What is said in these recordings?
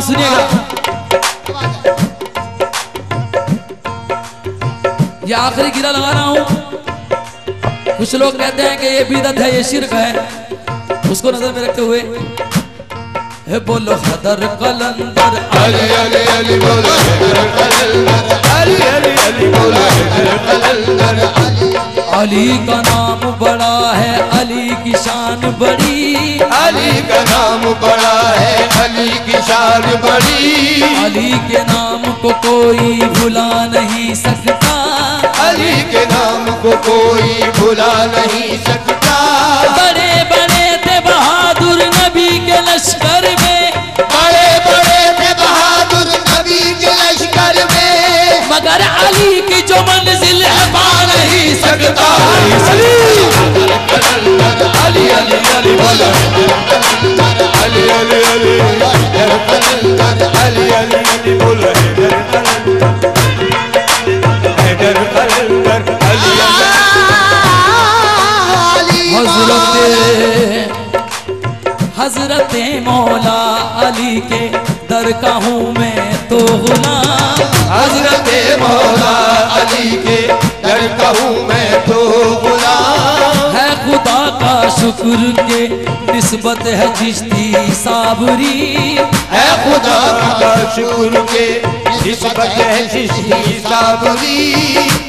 हूं, सुनिएगा। ये आखिरी गिरा लगा रहा हूं। कुछ लोग कहते हैं कि ये बिदअत है, ये शिर्क है, उसको नजर में रखते हुए है बोलो हैदर कलंदर अली अली अली बोलो हैदर कलंदर अली अली अली बोलो हैदर कलंदर अली का नाम बड़ा है, अली की शान बड़ी, अली का नाम बड़ा है, अली की शान बड़ी, अली के नाम को कोई भुला नहीं सकता, अली के नाम को कोई भुला नहीं सकता। बड़े बड़े थे बहादुर नबी के लश्कर में, बड़े बड़े थे बहादुर नबी के लश्कर में, मगर अली की जो मंजिल है पा नहीं सकता। अली अली अली अली बोलो अली अली अली हैदर कलंदर अली अली अली बोलो हैदर कलंदर अली हजरत मौला अली के दर का हूँ मैं तो गुलाम, हजरत मौला अली के दर का हूँ मैं तो गुलाम, है खुदा का शुक्र के निस्बत है चिश्ती साबरी, है खुदा का शुक्र के निस्बत है चिश्ती साबरी,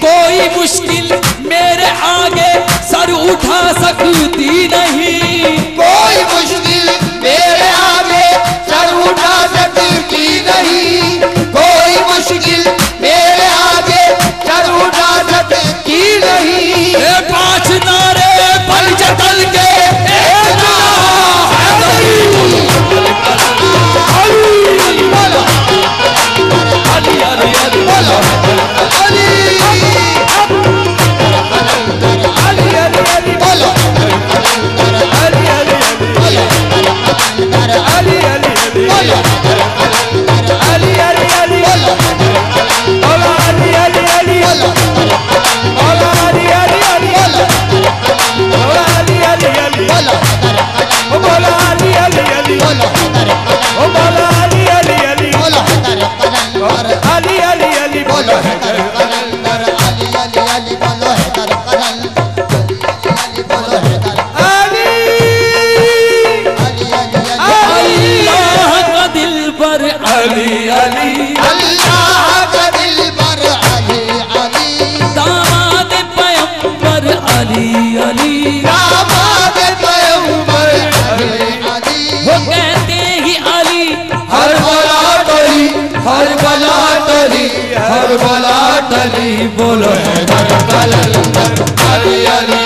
कोई मुश्किल मेरे आगे सर उठा सकती नहीं, कोई मुश्किल मेरे आगे सर उठा सकती नहीं, कोई मुश्किल मेरे आगे सर उठा सकती नहीं। ये 5 नारे पंचतल के अली अली अली बोलो अली अली अली अली बोलो अली अली बोलो अली अली बोलो अली अली अली बोलो अली अली अली बोलो अली अली अली बोलो अली अली अली बोलो बोलो अली अली अली बोलो बोलो अली अली अली बोलो अली अली अली बोलो हैदर कलंदर अली अली अली बोलो हैदर कलंदर अली बोलो हैदर अली अली अली अल्लाह का दिल पर अली अली, अल्लाह का दिल पर अली अली, दामाद पैगंबर अली अली, दामाद पैगंबर अली अली, वो कहते ही अली हर बला टली हर बला टली हर बला टली बोलो हैदर कलंदर अली अली